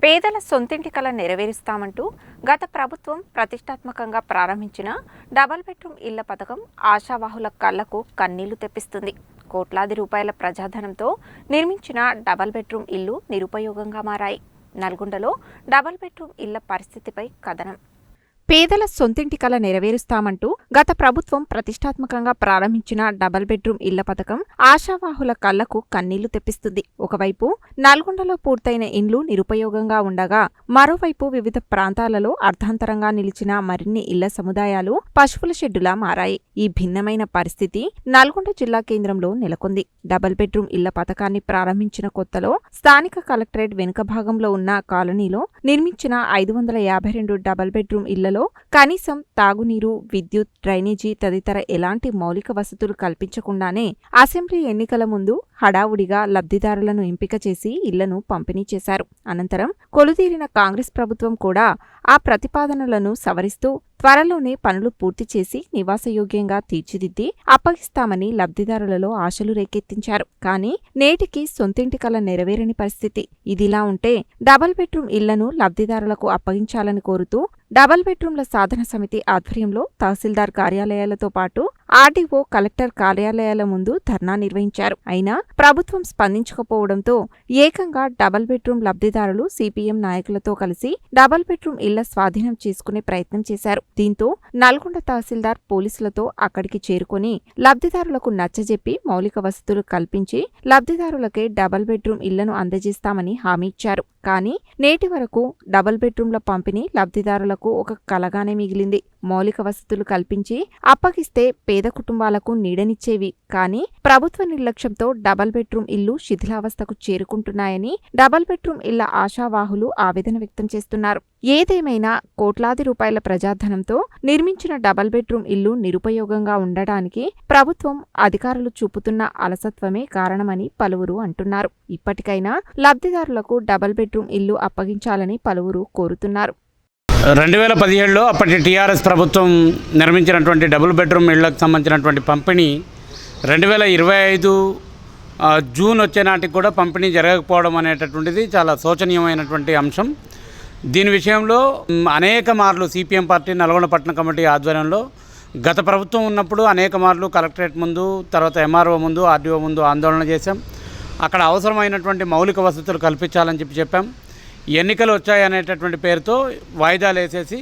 పేదల సొంతింటి కల నెరవేరుస్తామంటూ గత ప్రభుత్వం ప్రతిష్టాత్మకంగా ప్రారంభించిన డబుల్ బెడ్రూమ్ ఇళ్ల పథకం ఆశావాహుల కళ్లకు కన్నీళ్లు తెప్పిస్తుంది. కోట్లాది రూపాయల ప్రజాధనంతో నిర్మించిన డబుల్ బెడ్రూమ్ ఇల్లు నిరుపయోగంగా మారాయి. నల్గొండలో డబుల్ బెడ్రూమ్ ఇళ్ల పరిస్థితిపై కథనం. పేదల సొంతింటి కల నెరవేరుస్తామంటూ గత ప్రభుత్వం ప్రతిష్టాత్మకంగా ప్రారంభించిన డబుల్ బెడ్రూమ్ ఇళ్ల పథకం ఆశావాహుల కళ్లకు కన్నీళ్లు తెప్పిస్తుంది. ఒకవైపు నల్గొండలో పూర్తయిన ఇండ్లు నిరుపయోగంగా ఉండగా, మరోవైపు వివిధ ప్రాంతాలలో అర్ధాంతరంగా నిలిచిన మరిన్ని ఇళ్ల సముదాయాలు పశువుల షెడ్డులా మారాయి. ఈ భిన్నమైన పరిస్థితి నల్గొండ జిల్లా కేంద్రంలో నెలకొంది. డబుల్ బెడ్రూమ్ ఇళ్ల పథకాన్ని ప్రారంభించిన కొత్తలో స్థానిక కలెక్టరేట్ వెనుక భాగంలో ఉన్న కాలనీలో నిర్మించిన 552 డబుల్ బెడ్రూమ్ ఇళ్లలో కనీసం తాగునీరు, విద్యుత్, డ్రైనేజీ తదితర ఎలాంటి మౌలిక వసతులు కల్పించకుండానే అసెంబ్లీ ఎన్నికల ముందు హడావుడిగా లబ్ధిదారులను ఎంపిక చేసి ఇళ్లను పంపిణీ చేశారు. అనంతరం కొలుదీరిన కాంగ్రెస్ ప్రభుత్వం కూడా ఆ ప్రతిపాదనలను సవరిస్తూ త్వరలోనే పనులు పూర్తి చేసి నివాసయోగ్యంగా తీర్చిదిద్ది అప్పగిస్తామని లబ్ధిదారులలో ఆశలు రేకెత్తించారు. కానీ నేటికి సొంతింటి కల నెరవేరని పరిస్థితి. ఇదిలా ఉంటే డబుల్ బెడ్రూమ్ ఇళ్లను లబ్ధిదారులకు అప్పగించాలని కోరుతూ డబుల్ బెడ్రూమ్ల సాధన సమితి ఆధ్వర్యంలో తహసీల్దార్ కార్యాలయాలతో పాటు ఆర్డీఓ, కలెక్టర్ కార్యాలయాల ముందు ధర్నా నిర్వహించారు. అయినా ప్రభుత్వం స్పందించకపోవడంతో ఏకంగా డబుల్ బెడ్రూమ్ లబ్ధిదారులు సిపిఎం నాయకులతో కలిసి డబుల్ బెడ్రూమ్ ఇళ్ల స్వాధీనం చేసుకునే ప్రయత్నం చేశారు. దీంతో నల్గొండ తహసీల్దార్ పోలీసులతో అక్కడికి చేరుకుని లబ్ధిదారులకు నచ్చజెప్పి మౌలిక వసతులు కల్పించి లబ్ధిదారులకే డబుల్ బెడ్రూమ్ ఇళ్లను అందజేస్తామని హామీ ఇచ్చారు. కానీ నేటి వరకు డబుల్ బెడ్రూమ్ల పంపిణీ లబ్ధిదారులకు ఒక కలగానే మిగిలింది. మౌలిక వసతులు కల్పించి అప్పగిస్తే పేద కుటుంబాలకు నీడనిచ్చేవి. కానీ ప్రభుత్వ నిర్లక్ష్యంతో డబుల్ బెడ్రూమ్ ఇల్లు శిథిలావస్థకు చేరుకుంటున్నాయని డబుల్ బెడ్రూమ్ ఇళ్ల ఆశావాహులు ఆవేదన వ్యక్తం చేస్తున్నారు. ఏదేమైనా కోట్లాది రూపాయల ప్రజాధనంతో నిర్మించిన డబుల్ బెడ్రూమ్ ఇల్లు నిరుపయోగంగా ఉండడానికి ప్రభుత్వం అధికారులు చూపుతున్న అలసత్వమే కారణమని పలువురు అంటున్నారు. ఇప్పటికైనా లబ్ధిదారులకు డబుల్ బెడ్రూమ్ ఇల్లు అప్పగించాలని పలువురు కోరుతున్నారు. 2017లో అప్పటి టీఆర్ఎస్ ప్రభుత్వం నిర్మించినటువంటి డబుల్ బెడ్రూమ్ ఇళ్లకు సంబంధించినటువంటి పంపిణీ 2025 జూన్ వచ్చే నాటికి కూడా పంపిణీ జరగకపోవడం అనేటటువంటిది చాలా శోచనీయమైనటువంటి అంశం. దీని విషయంలో అనేక మార్లు సిపిఎం పార్టీ నల్గొండ పట్టణ కమిటీ ఆధ్వర్యంలో గత ప్రభుత్వం ఉన్నప్పుడు అనేక మార్లు కలెక్టరేట్ ముందు, తర్వాత ఎంఆర్ఓ ముందు, ఆర్డీఓ ముందు ఆందోళన చేశాం. అక్కడ అవసరమైనటువంటి మౌలిక వసతులు కల్పించాలని చెప్పాం. ఎన్నికలు వచ్చాయనేటటువంటి పేరుతో వాయిదాలు వేసేసి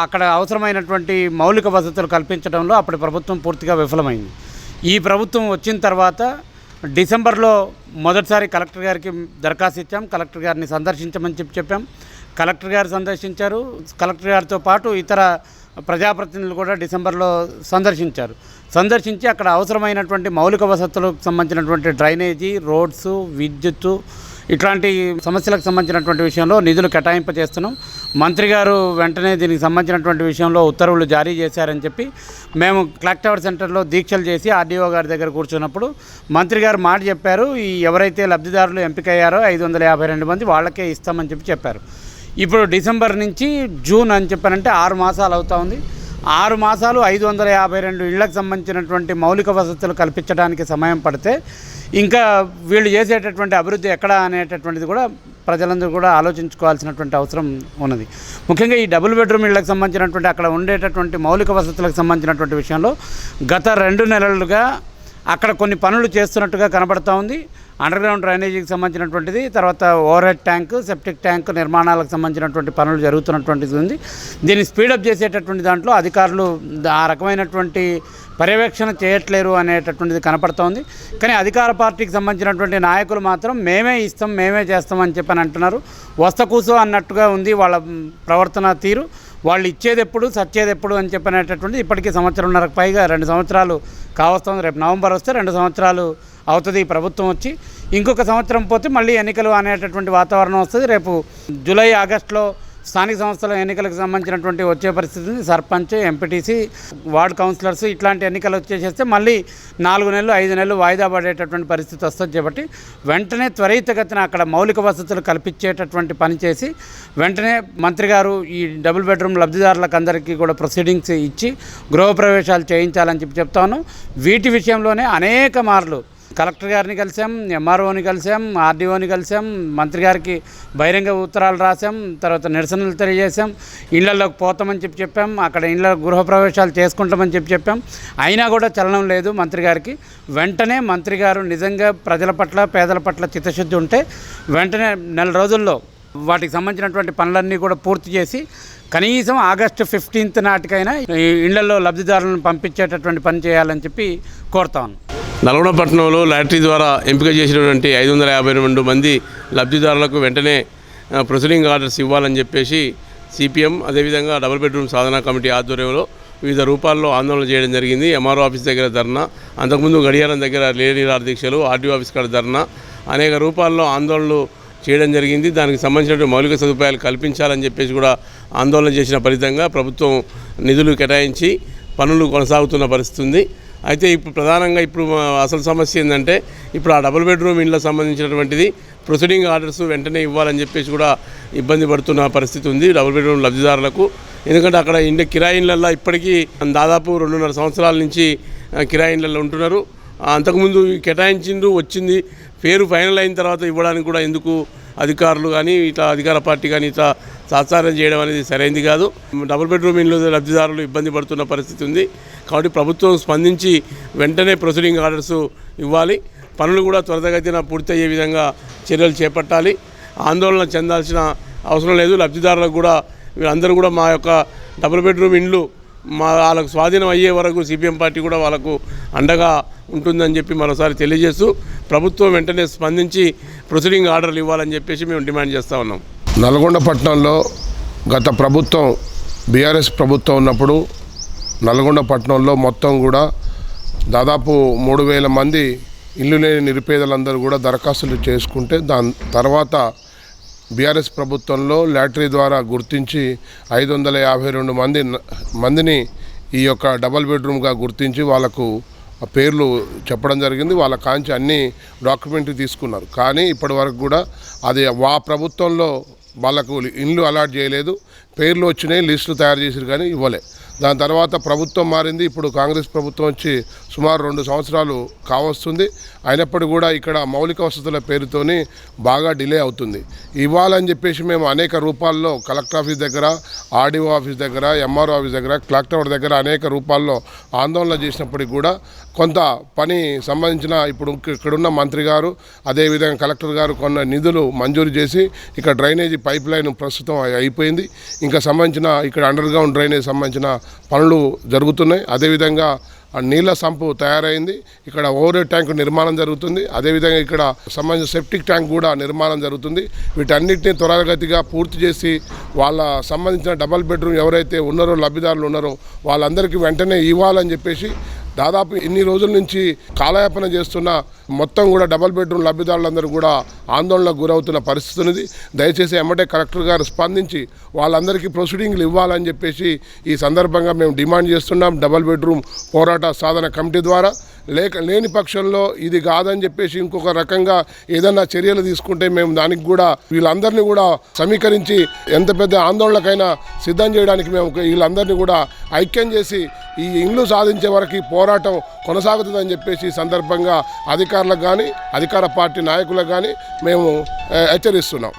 అక్కడ అవసరమైనటువంటి మౌలిక వసతులు కల్పించడంలో అప్పటి ప్రభుత్వం పూర్తిగా విఫలమైంది. ఈ ప్రభుత్వం వచ్చిన తర్వాత డిసెంబర్లో మొదటిసారి కలెక్టర్ గారికి దరఖాస్తు ఇచ్చాం. కలెక్టర్ గారిని సందర్శించమని చెప్పాం. కలెక్టర్ గారు సందర్శించారు. కలెక్టర్ గారితో పాటు ఇతర ప్రజాప్రతినిధులు కూడా డిసెంబర్లో సందర్శించి అక్కడ అవసరమైనటువంటి మౌలిక వసతులకు సంబంధించినటువంటి డ్రైనేజీ, రోడ్స్, విద్యుత్తు ఇట్లాంటి సమస్యలకు సంబంధించినటువంటి విషయంలో నిధులు కేటాయింప చేస్తున్నాం. మంత్రి గారు వెంటనే దీనికి సంబంధించినటువంటి విషయంలో ఉత్తర్వులు జారీ చేశారని చెప్పి మేము క్లాక్ టవర్ సెంటర్లో దీక్షలు చేసి ఆర్డీఓ గారి దగ్గర కూర్చున్నప్పుడు మంత్రి గారు మాట చెప్పారు, ఈ ఎవరైతే లబ్ధిదారులు ఎంపికయ్యారో 552 మంది వాళ్ళకే ఇస్తామని చెప్పారు. ఇప్పుడు డిసెంబర్ నుంచి జూన్ అని చెప్పారంటే 6 మాసాలు అవుతా ఉంది. 6 మాసాలు 552 ఇళ్లకు సంబంధించినటువంటి మౌలిక వసతులు కల్పించడానికి సమయం పడితే ఇంకా వీళ్ళు చేసేటటువంటి అభివృద్ధి ఎక్కడ అనేటటువంటిది కూడా ప్రజలందరూ కూడా ఆలోచించుకోవాల్సినటువంటి అవసరం ఉన్నది. ముఖ్యంగా ఈ డబుల్ బెడ్రూమ్ ఇళ్లకు సంబంధించినటువంటి అక్కడ ఉండేటటువంటి మౌలిక వసతులకు సంబంధించినటువంటి విషయంలో గత 2 నెలలుగా అక్కడ కొన్ని పనులు చేస్తున్నట్టుగా కనబడుతూ ఉంది. అండర్గ్రౌండ్ డ్రైనేజీకి సంబంధించినటువంటిది, తర్వాత over head tank, septic tank నిర్మాణాలకు సంబంధించినటువంటి పనులు జరుగుతున్నటువంటిది ఉంది. దీన్ని స్పీడప్ చేసేటటువంటి దాంట్లో అధికారులు ఆ రకమైనటువంటి పర్యవేక్షణ చేయట్లేరు అనేటటువంటిది కనపడుతోంది. కానీ అధికార పార్టీకి సంబంధించినటువంటి నాయకులు మాత్రం మేమే ఇస్తాం, మేమే చేస్తామని చెప్పని అంటున్నారు. వస్తకూసో అన్నట్టుగా ఉంది వాళ్ళ ప్రవర్తన తీరు. వాళ్ళు ఇచ్చేది ఎప్పుడు, సచ్చేది ఎప్పుడు అని చెప్పనేటటువంటి ఇప్పటికీ 1.5 పైగా 2 సంవత్సరాలు కావస్తుంది. రేపు నవంబర్ వస్తే 2 సంవత్సరాలు అవుతుంది ఈ ప్రభుత్వం వచ్చి. ఇంకొక సంవత్సరం పోతే మళ్ళీ ఎన్నికలు అనేటటువంటి వాతావరణం వస్తుంది. రేపు జూలై, ఆగస్టులో స్థానిక సంస్థల ఎన్నికలకు సంబంధించినటువంటి వచ్చే పరిస్థితి, సర్పంచ్, ఎంపీటీసీ, వార్డ్ కౌన్సిలర్స్ ఇట్లాంటి ఎన్నికలు వచ్చేసేస్తే మళ్ళీ 4 నెలలు 5 నెలలు వాయిదా పడేటటువంటి పరిస్థితి వస్తుంది. కాబట్టి వెంటనే త్వరితగతిన అక్కడ మౌలిక వసతులు కల్పించేటటువంటి పని చేసి వెంటనే మంత్రి గారు ఈ డబుల్ బెడ్రూమ్ లబ్ధిదారులకు అందరికీ కూడా ప్రొసీడింగ్స్ ఇచ్చి గృహప్రవేశాలు చేయించాలని చెప్తాను. వీటి విషయంలోనే అనేక మార్లు కలెక్టర్ గారిని కలిసాం, ఎంఆర్ఓని కలిసాం, ఆర్డీఓని కలిసాం, మంత్రి గారికి బహిరంగ ఉత్తరాలు రాసాం, తర్వాత నిరసనలు తెలియజేసాం, ఇళ్లలోకి పోతామని చెప్పాం, అక్కడ ఇళ్ళ గృహప్రవేశాలు చేసుకుంటామని చెప్పాం. అయినా కూడా చలనం లేదు మంత్రి గారికి. వెంటనే మంత్రి గారు నిజంగా ప్రజల పట్ల పేదల పట్ల చిత్తశుద్ధి ఉంటే వెంటనే 4 రోజుల్లో వాటికి సంబంధించినటువంటి పనులన్నీ కూడా పూర్తి చేసి కనీసం ఆగస్టు 15 నాటికైనా ఇళ్లలో లబ్ధిదారులను పంపించేటటువంటి పని చేయాలని చెప్పి కోరుతాను. నల్గొండ పట్టణంలో లాటరీ ద్వారా ఎంపిక చేసినటువంటి 552 మంది లబ్ధిదారులకు వెంటనే ప్రొసీడింగ్ ఆర్డర్స్ ఇవ్వాలని చెప్పేసి సిపిఎం అదేవిధంగా డబుల్ బెడ్రూమ్ సాధనా కమిటీ ఆధ్వర్యంలో వివిధ రూపాల్లో ఆందోళన చేయడం జరిగింది. ఎంఆర్ఓ ఆఫీస్ దగ్గర ధర్నా, అంతకుముందు గడియారం దగ్గర నిరాహార దీక్షలు, ఆర్డీఓ ఆఫీస్ కాడ ధర్నా, అనేక రూపాల్లో ఆందోళనలు చేయడం జరిగింది. దానికి సంబంధించినటువంటి మౌలిక సదుపాయాలు కల్పించాలని చెప్పేసి కూడా ఆందోళన చేసిన ఫలితంగా ప్రభుత్వం నిధులు కేటాయించి పనులు కొనసాగుతున్న పరిస్థితి ఉంది. అయితే ఇప్పుడు ప్రధానంగా అసలు సమస్య ఏంటంటే ఇప్పుడు ఆ డబుల్ బెడ్రూమ్ ఇళ్ళకి సంబంధించినటువంటిది ప్రొసీడింగ్ ఆర్డర్స్ వెంటనే ఇవ్వాలని చెప్పేసి కూడా ఇబ్బంది పడుతున్న పరిస్థితి ఉంది డబుల్ బెడ్రూమ్ లబ్ధిదారులకు. ఎందుకంటే అక్కడ కిరాయి ఇళ్ళల్లో ఇప్పటికీ దాదాపు 2.5 సంవత్సరాల నుంచి కిరాయి ఇళ్ళల్లో ఉంటున్నారు. అంతకుముందు కేటాయించిండు వచ్చింది, పేరు ఫైనల్ అయిన తర్వాత ఇవ్వడానికి కూడా ఎందుకు అధికారులు కానీ ఇట్లా అధికార పార్టీ కానీ ఇట్లా తాత్సారం చేయడం అనేది సరైనది కాదు. డబుల్ బెడ్రూమ్ ఇల్లు లబ్ధిదారులు ఇబ్బంది పడుతున్న పరిస్థితి ఉంది. కాబట్టి ప్రభుత్వం స్పందించి వెంటనే ప్రొసీడింగ్ ఆర్డర్స్ ఇవ్వాలి, పనులు కూడా త్వరితగతిన పూర్తయ్యే విధంగా చర్యలు చేపట్టాలి. ఆందోళన చెందాల్సిన అవసరం లేదు. లబ్ధిదారులకు కూడా వీళ్ళందరూ కూడా మా యొక్క డబుల్ బెడ్రూమ్ ఇండ్లు వాళ్ళకు స్వాధీనం అయ్యే వరకు సిపిఎం పార్టీ కూడా వాళ్ళకు అండగా ఉంటుందని చెప్పి మరోసారి తెలియజేస్తూ ప్రభుత్వం వెంటనే స్పందించి ప్రొసీడింగ్ ఆర్డర్లు ఇవ్వాలని చెప్పేసి మేము డిమాండ్ చేస్తూ ఉన్నాం. నల్గొండ పట్టణంలో గత ప్రభుత్వం బీఆర్ఎస్ ప్రభుత్వం ఉన్నప్పుడు నల్గొండ పట్టణంలో మొత్తం కూడా దాదాపు 3,000 మంది ఇల్లు లేని నిరుపేదలందరూ కూడా దరఖాస్తులు చేసుకుంటే దాని తర్వాత బీఆర్ఎస్ ప్రభుత్వంలో లాటరీ ద్వారా గుర్తించి 552 మందిని ఈ యొక్క డబల్ బెడ్రూమ్గా గుర్తించి వాళ్ళకు పేర్లు చెప్పడం జరిగింది. వాళ్ళ కాంచి అన్ని డాక్యుమెంట్ తీసుకున్నారు. కానీ ఇప్పటి వరకు కూడా అది ప్రభుత్వంలో వాళ్ళకు ఇండ్లు అలాట్ చేయలేదు. పేర్లు వచ్చినాయి, లిస్టులు తయారు చేసారు కానీ ఇవ్వలే. దాని తర్వాత ప్రభుత్వం మారింది. ఇప్పుడు కాంగ్రెస్ ప్రభుత్వం వచ్చి సుమారు 2 సంవత్సరాలు కావస్తుంది. అయినప్పటికీ కూడా ఇక్కడ మౌలిక వసతుల పేరుతోని బాగా డిలే అవుతుంది. ఇవ్వాలని చెప్పేసి మేము అనేక రూపాల్లో కలెక్టర్ ఆఫీస్ దగ్గర, ఆర్డీఓ ఆఫీస్ దగ్గర, ఎంఆర్ఓ ఆఫీస్ దగ్గర, కలెక్టర్ దగ్గర అనేక రూపాల్లో ఆందోళన చేసినప్పటికీ కూడా కొంత పని సంబంధించిన ఇక్కడున్న మంత్రి గారు అదేవిధంగా కలెక్టర్ గారు కొన్ని నిధులు మంజూరు చేసి ఇక్కడ డ్రైనేజీ పైప్ లైన్ ప్రస్తుతం అయిపోయింది. ఇంకా సంబంధించిన ఇక్కడ అండర్ గ్రౌండ్ డ్రైనేజ్ సంబంధించిన పనులు జరుగుతున్నాయి. అదేవిధంగా నీళ్ళ సంపు తయారైంది. ఇక్కడ ఓవర్ ట్యాంక్ నిర్మాణం జరుగుతుంది. అదేవిధంగా ఇక్కడ సంబంధించిన సెప్టిక్ ట్యాంక్ కూడా నిర్మాణం జరుగుతుంది. వీటన్నిటిని త్వరగతిగా పూర్తి చేసి వాళ్ళ సంబంధించిన డబల్ బెడ్రూమ్ ఎవరైతే ఉన్నారో లబ్ధిదారులు ఉన్నారో వాళ్ళందరికీ వెంటనే ఇవ్వాలని చెప్పేసి దాదాపు ఇన్ని రోజుల నుంచి కాలయాపన చేస్తున్న మొత్తం కూడా డబల్ బెడ్రూమ్ లబ్ధిదారులందరూ కూడా ఆందోళనకు గురవుతున్న పరిస్థితి ఉంది. దయచేసి ఎమ్మటే కలెక్టర్ గారు స్పందించి వాళ్ళందరికీ ప్రొసీడింగ్లు ఇవ్వాలని చెప్పేసి ఈ సందర్భంగా మేము డిమాండ్ చేస్తున్నాం. డబల్ బెడ్రూమ్ పోరాట సాధన కమిటీ ద్వారా లేని పక్షంలో ఇది కాదని చెప్పేసి ఇంకొక రకంగా ఏదైనా చర్యలు తీసుకుంటే మేము దానికి కూడా వీళ్ళందరినీ కూడా సమీకరించి ఎంత పెద్ద ఆందోళనకైనా సిద్ధం చేయడానికి మేము వీళ్ళందరినీ కూడా ఐక్యం చేసి ఈ ఇండ్లు సాధించే వరకు పోరాటం కొనసాగుతుందని చెప్పేసి ఈ సందర్భంగా అధికారులకు కానీ అధికార పార్టీ నాయకులకు కానీ మేము హెచ్చరిస్తున్నాం.